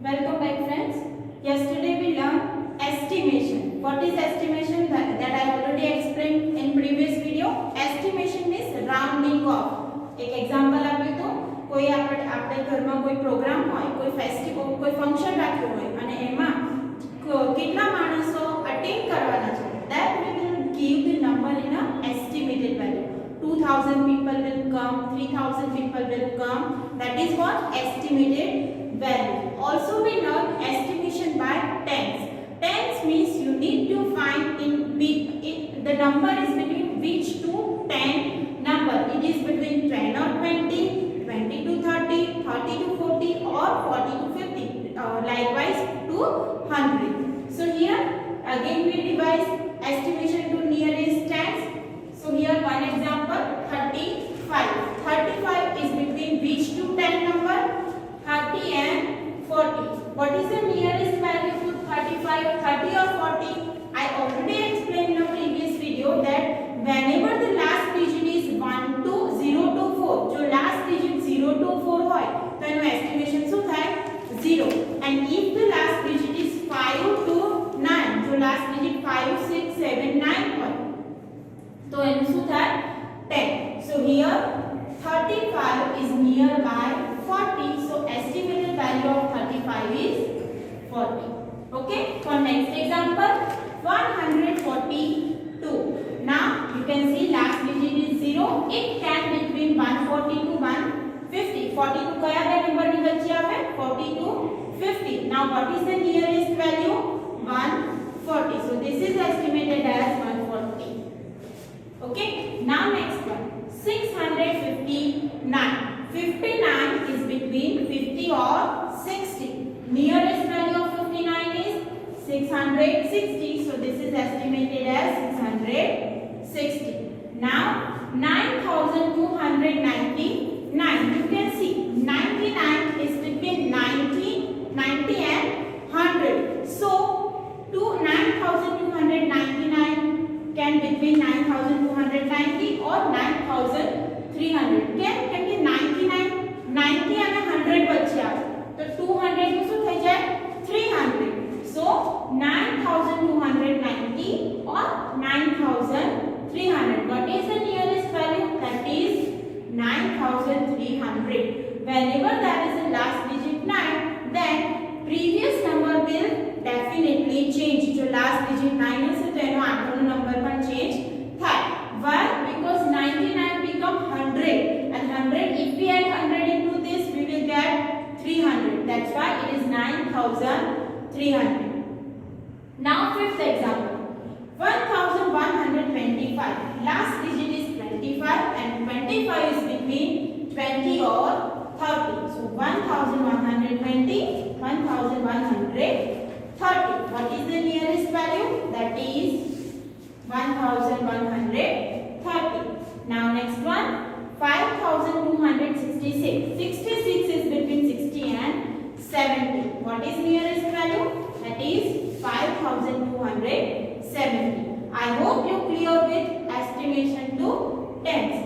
Welcome back friends. Yesterday we learned estimation. What is estimation? That I already explained in previous video. Estimation is rounding off. एक example આપ્યું તો કોઈ આપણે ઘરમાં કોઈ programme હોય, કોઈ ફેસ્ટિવલ, કોઈ ફંક્શન રાખ્યું હોય અને એમાં કેટલા માણસો અટેન્ડ કરવાના છે, that we will give the number in a estimated value. 2000 people will come, 3000 people will come. That is what estimated value. Also we learn estimation by tens. Tens means you need to find the number is between which two 10 number. It is between 10 or 20, 20 to 30, 30 to 40 or 40 to 50. Likewise to 100. So here again we devise estimation to nearest tens. So here one example 35. 35 is between which two 10 number? 30 and 40. What is the nearest value to 35? 30 or 40? I already explained in a previous video that whenever the last digit is 1 to 0 to 4, जो last digit 0 to 4 હોય તો એનો estimation શું થાય? 0. And if the last digit is 5 to 9, जो last digit 5, 6, 7, 9 હોય તો એનું શું થાય? 10. So here 35 is nearby 40. So estimated value of 35 is 40. Okay. For next example 142. Now you can see last digit is 0. It can between 140 to 150. 40 to kya બે number ની વચ્ચે આવે? 40 to 50. Now what is the nearest value? 140. So this is estimated as 140. Okay. Now next one 659. 59 is between 50 or 60. Nearest value of 59 is 660. So this is estimated as 660. Now 9299. You can see 99 is between 90 and 100. So 9299 can between 9290 or 9300. કેમ કે 99 90 અને 100 વચ્ચે આવે તો 200 નું શું થઈ જાય? 300. So 9290 or 9300. What is the nearest value? That is 9300. Whenever there is a last digit 9, then previous number will definitely change. જો last digit 9 હશે તો એનો આગળનો નંબર પણ change થાય. Why? Because 99 become 100 and 100, if we add 100 into this we will get 300. That's why it is 9300. Now fifth example 1125. Last digit is 25 and 25 is between 20 or 30. So 1120, 1130. What is the nearest value? That is 1130. Now next one 5266. 66 is between 60 and 70. What is nearest value? That is 5270. I hope you clear with estimation to tens.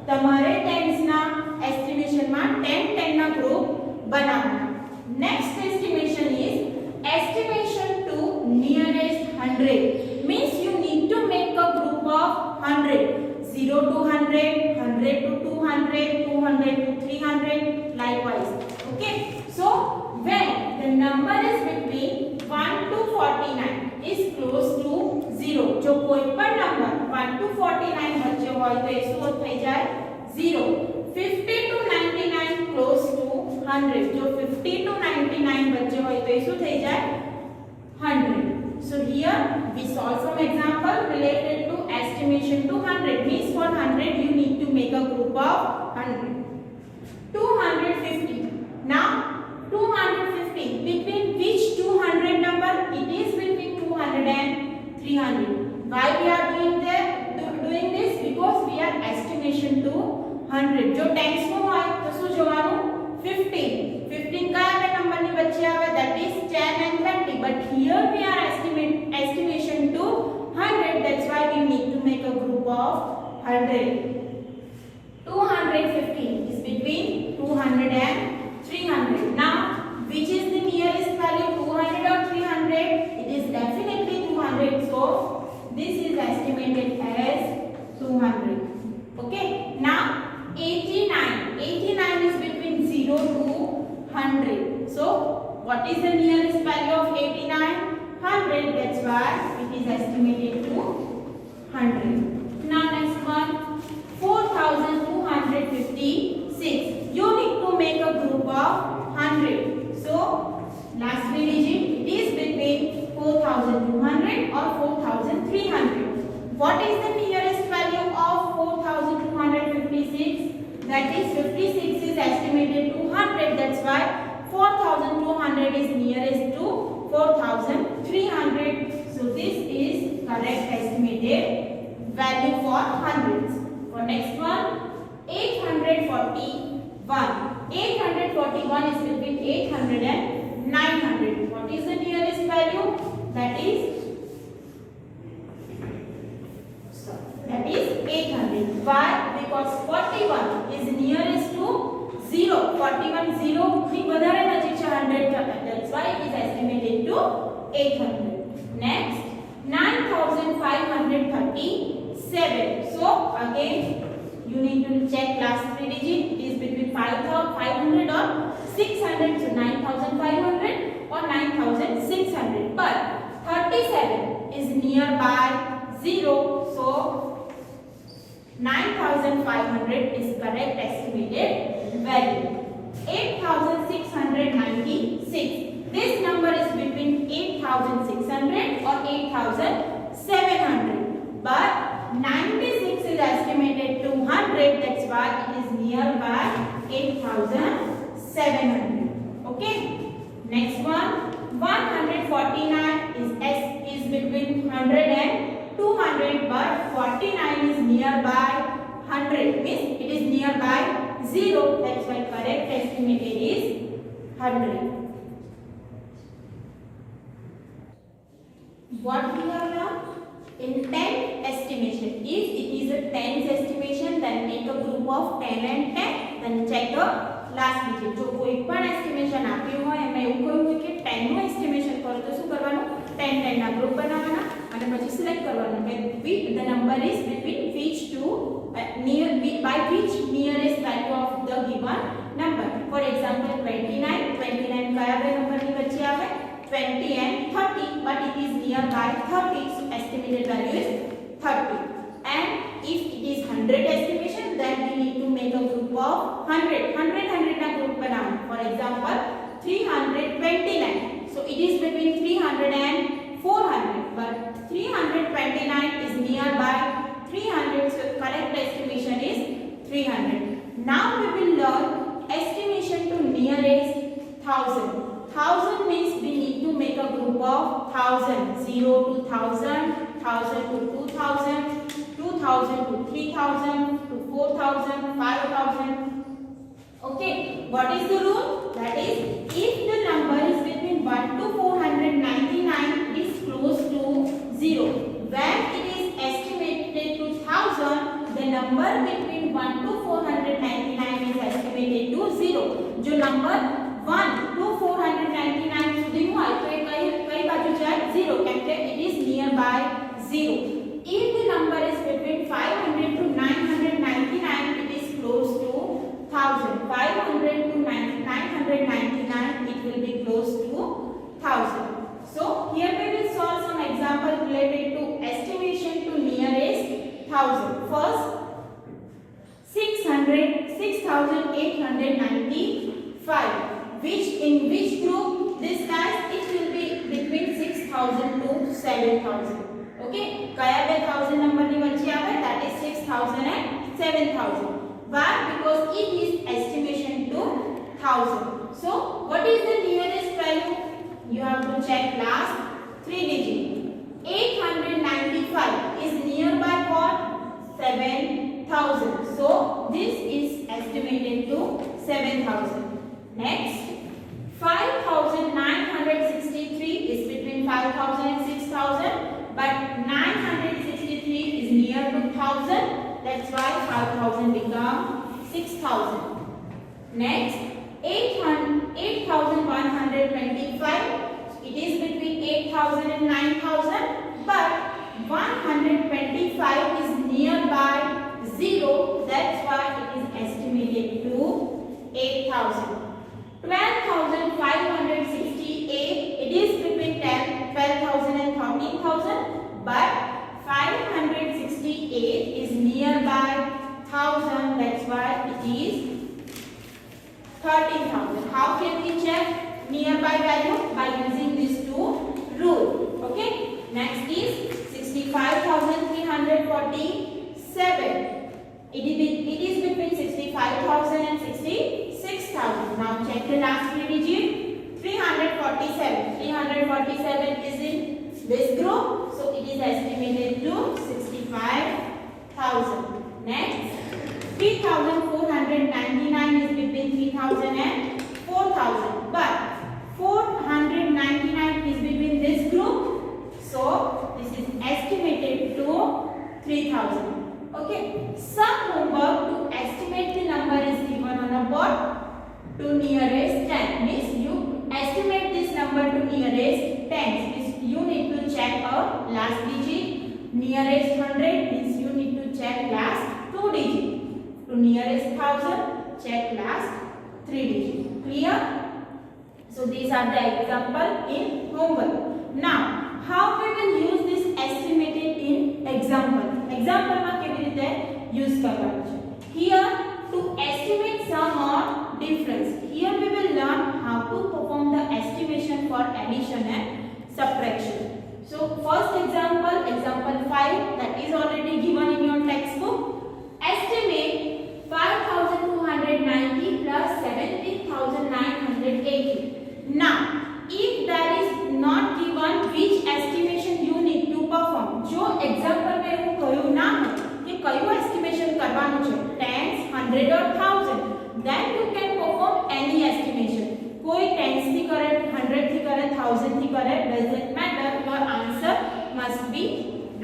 તમારે tens ના estimation માં 10 ના group બનાવવાના. Next estimation is estimation to nearest 100. Means you need to make a group of 100. 0 to 100, 100 to 200, 200 to 300, likewise. Okay. So when the number is between 1 to 49 is close to 0. जो कोई पण number 1 to 49 વચ્ચે હોય તો એ શું થઈ જાય? 0. 50 to 99 close to 100. जो 50 to 99 વચ્ચે હોય તો એ શું થઈ જાય? 100. So here we solve some example related to estimation to 100. Means for 100 you need to make a group of 100. 250. Now 250 between which 200 number? It is between 200 and 300. Why we are doing this? Because we are estimation to 100. जो tens નો હોય તો શું જોવાનું? 15. 15 કયા બે number ની વચ્ચે આવે? That is 10 and 20. But here we are estimation to 100. That's why we need to make a group of 100. 250 is between 200 and 300. Now which is the nearest 0 to 100. So what is the nearest value of 89? 100. That's why it is estimated to 100. Now next one, 4256. You need to make a group of 100. So last three digit, it is between 4200 or 4300. What is the nearest value of 4256? That is 56 is estimated to 100. That's why 4200 is nearest to 4300. So this is correct estimated value for hundreds. For next one, 841. 841 is between 800 and 900. What is the nearest value? That is 800. Why? Because 41 is nearest to 0. 41 0 ની વધારે નજીક છે 100 કરતા. That's why it is estimated to 800. Next, 9537. So again you need to check last three digit. It is between 500 or 600. So 9500 or 9600. But 37 is nearby 0. So 9500 is correct estimated value. 8696. This number is between 8600 or 8700. But 96 is estimated to 100. That's why it is nearby 8700. Okay. Next one, 149 is between 100 and 200, but 49 is nearby 100. Means it is nearby 0. That's why correct estimated is 100. What we have now? In 10 estimation, if it is a 10th estimation, then make a group of 10 and 10. Then check the last digit. जो कोई पण estimation આપ્યું હોય એમાં એવું કહ્યું હોય કે 10 નું estimation કરો તો શું કરવાનું? 10 10 ના ગ્રુપ બનાવવાના અને પછી સિલેક્ટ કરવાનું કે the number is between which two by which nearest value of the given number. For example, 29 કયા બે નંબરની વચ્ચે આવે? 20 and 30, but it is nearby 30, so estimated value is 30. And if it is 100 estimation, then we need to make a group of 100 na group banana. For example, 329. So it is between 300 and 400, but 329 is nearby 300, so correct estimation is 300. Now we will learn estimation to nearest 1000. 1000 means we need to make a group of 1000. 0 to 1000, 1000 to 2000, 2000 to 3000, to 4000, 5000. Okay, what is the rule? That is, if the number is between 1 to 499, it is close to 0. When it is estimated to 1000, the number between 1 to 499 is estimated to 0. जो number 1 to 499 સુધીનું હોય તો એ કઈ બાજુ જાય? 0, કેમ કે it is nearby 0. If the number is between 500 to 999, it is close to 1000. 500 to 999, it will be close to 1000. So here we will solve some example related to estimation to nearest 1000. First, 6895. In which group? This guys, it will be between 6000 to 7000. Okay, kaya be 1000 number ni vachche આવે? That is 6000 and 7000. Why? Because it is estimation to 1000. So what is the nearest value? You have to check last three digit. 895 is nearby what? 7000. So this is estimated to 7000. Next, 5963 is between 5000 and 6000, but 963 is near to 1000. That's why 5000 become 6000. Next, 8125. It is between 8000 and 9000, but 125 is nearby 0. That's why it is estimated to 8000. 8,000. 12,568, it is between 12,000 and 13,000, but 568 is nearby 1,000, that's why it is 13,000. How can we check nearby value? By using these two rules. Okay. Next is 65,347. It is between 65,000 and 66,000. Now check the last three digits. 347. 347 is in this group, so it is estimated to 65,000. Next, 3,499 is between 3,000 and 4,000, but 499 is between this group, so this is estimated to 3,000. Okay, some homework to estimate the number is given on a board. To nearest 10 means you estimate this number to nearest 10 means you need to check a last digit. Nearest 100 means you need to check last 2 digit. To nearest 1,000 check last 3 digit. Clear? So these are the example in homework. Now how we will use this estimated in example? Example માં કેવી રીતે use કરવાનું છે? Here to estimate sum or difference. Here we will learn how to perform the estimation for addition and subtraction. So first example, example 5, that is already given in your textbook. Estimate 5,290 plus 17,980. Now if there is not given which estimation you need to perform, જો example में એવું કહ્યું ના હોય કે કયું estimation કરવાનું છે, tens, 100 or 1000, then you can perform any estimation. કોઈ tens થી કરે, 100 થી કરે, 1000 થી કરે, doesn't matter, your answer must be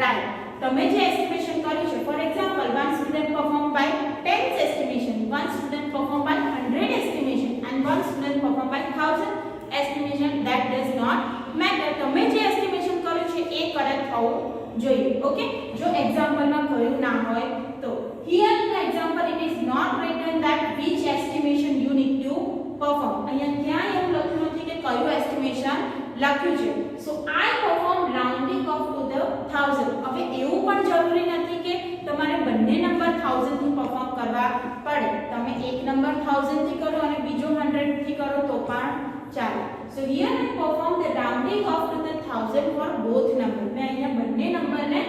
right. તમે જે estimation કર્યું છે, for example, one student perform by tens estimation, one student perform by 100 estimation, and one student perform by 1000 estimation, that does not matter. તમે જે estimation કર્યું છે એ correct હોવું જોઈએ. ઓકે, જો એક્ઝામ્પલ માં કહ્યું ના હોય તો here in the example it is not written that which estimation you need to perform. અહીંયા ક્યાં એવું લખ્યું નથી કે કયું estimation લખ્યું છે. So I perform rounding off to the 1000. હવે એવું પણ જરૂરી નથી કે તમારે બંને નંબર 1000 થી પરફોર્મ કરવા પડે. તમે એક નંબર 1000 થી કરો અને બીજો 100 થી કરો તો પણ ચાલે. So here I perform the rounding off to the 1000 for both number. मैं અહીંયા બંને નંબર ને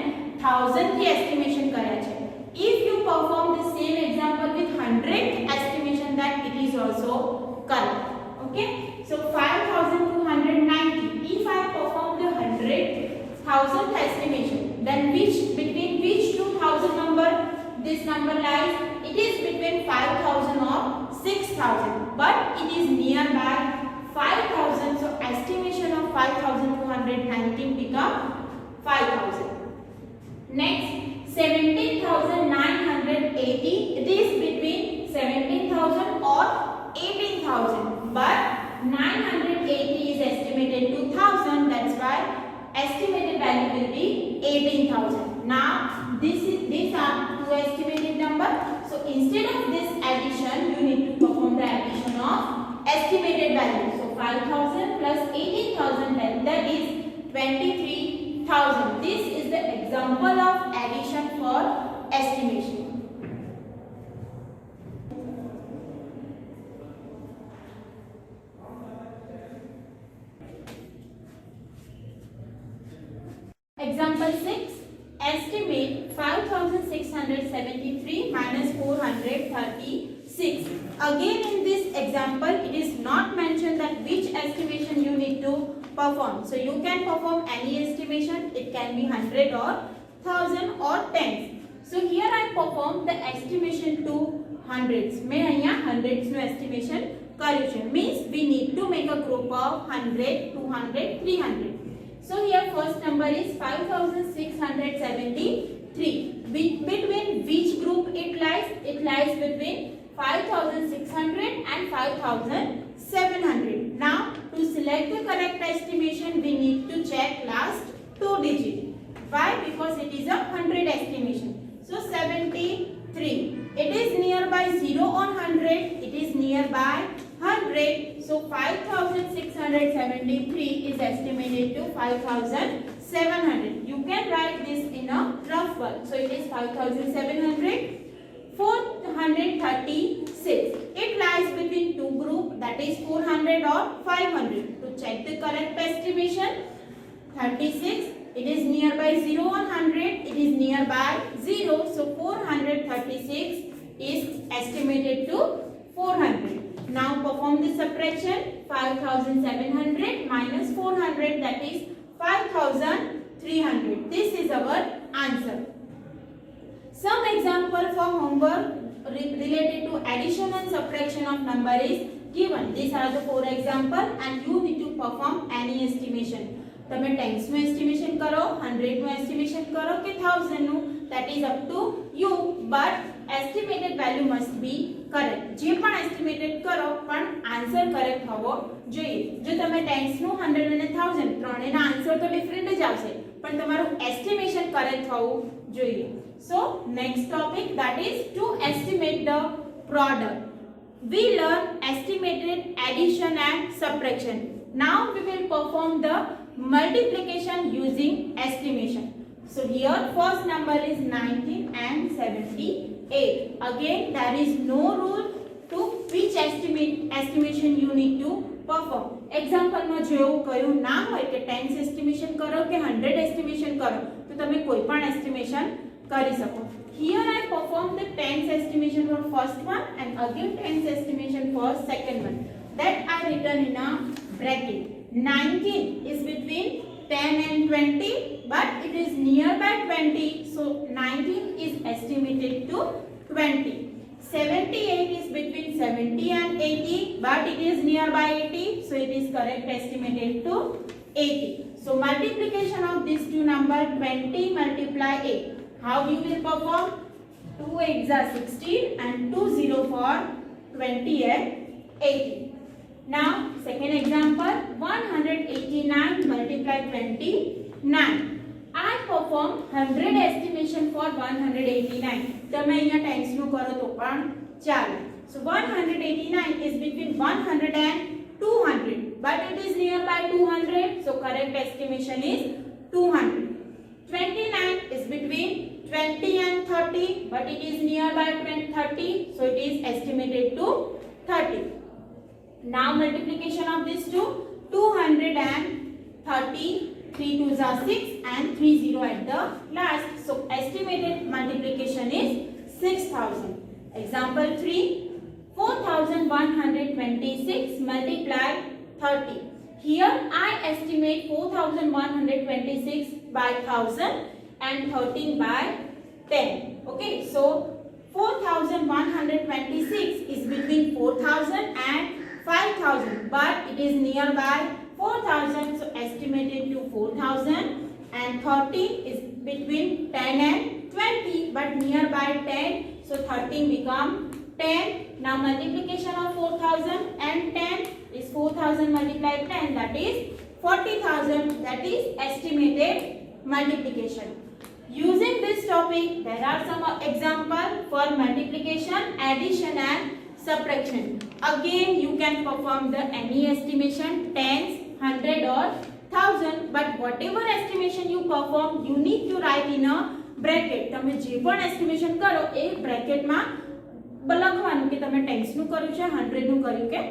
1000 થી estimation કર્યા છે. If you perform the same example with 100 estimation, that it is also correct. Okay, so 5,290. If I perform the 100,000 estimation, then between which 2,000 number this number lies? It is between 5,000 or 6,000, but it is nearby 5,000, so estimation of 5,290 become 5,000. Next, 17,980, it is between 17,000 or 18,000, but 980 is estimated to 1,000, that's why estimated value will be 18,000. Now these are two estimated number, so instead of this addition you need to perform the addition of estimated value. So 5,000 plus 18,000, that is 23,000. This is the example of addition for estimation. Example 6, estimate 5,673 minus 436. Again in this example it is not mentioned that which estimation you need to perform. So you can perform any estimation, it can be 100 or 1000 or tens. So here I perform the estimation to hundreds. मैं અહીંયા hundreds નો estimation કર્યું છે. Means we need to make a group of 100, 200, 300. So here first number is 5,673. Between which group it lies? It lies between 5,600 and 5,700. Now to select the correct estimation we need to check last 2 digits. Why? Because it is a 100 estimation. So 73. It is nearby 0 on 100. It is nearby by 100. So 5673 is estimated to 5700. You can write this in a rough one. So it is 5700. 436. It lies between two groups, that is 400 or 500. To check the correct estimation, 36, it is nearby 0 or 100, it is nearby 0. So 436 is estimated to 400. Now perform the subtraction. 5700 minus 400, that is 5300. This is our answer. Some example for homework related to addition and subtraction of number is given. These are the 4 example and you need to perform any estimation. તમે 10s નું estimation કરો, 100 નું estimation કરો કે 1000 નું, that is up to you, but estimated value must be correct. જે પણ estimated કરો પણ answer correct હોવો જોઈએ. જો તમે 10s નું 100 અને 1000 ત્રણેયના answer તો different જ આવશે, પણ તમારું estimation correct હોવું જોઈએ. So next topic, that is to estimate the product. We learn estimated addition and subtraction. Now we will perform the multiplication using estimation. So here first number is 19 and 78. Again there is no rule to which estimation you need to perform. Example માં જેવું કયું ના હોય કે 10s estimation કરો કે 100 estimation કરો તો તમે કોઈ પણ estimation કરી શકો. Here I perform the 10s estimation for first one and again 10s estimation for second one. That I written in a bracket. 19 is between 10 and 20, but it is nearby 20, so 19 is estimated to 20. 78 is between 70 and 80, but it is nearby 80, so it is correct estimated to 80. So multiplication of these two numbers, 20 multiply 8. How you will perform? 2 8s are 16 and 2 0 for 20 and 80. Now second example, 189 multiply 29. I perform 100 estimation for 189. તમે અહીંયા 10s નું કરો તો પણ ચાલે. So 189 is between 100 and 200, but it is nearby 200, so correct estimation is 200. 29 is between 20 and 30, but it is nearby 30, so it is estimated to 30. Now multiplication of these two, 230, 3 2s are 6 and 3 0 at the last, so estimated multiplication is 6000. Example 3, 4126 multiply 30. Here I estimate 4126 by 1000 and 13 by 10. Okay, so 4126 is between 4000 and 5000, but it is nearby 4000, so estimated to 4000, and 13 is between 10 and 20, but nearby 10, so 13 become 10. Now multiplication of 4000 and 10 is 4000 multiplied 10, that is 40,000, that is estimated multiplication. Using this topic, there are some examples for multiplication, addition and subtraction. Again you can perform the any estimation, 10s, 100 or 1000, but whatever estimation you perform, you need to write in a bracket. તમે જે પણ estimation કરો એ bracket માં લખવાનું કે તમે 10s નું કર્યું છે, 100 નું કર્યું કે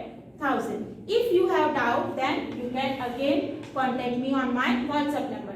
1000. If you have doubt, then you can again contact me on my WhatsApp number.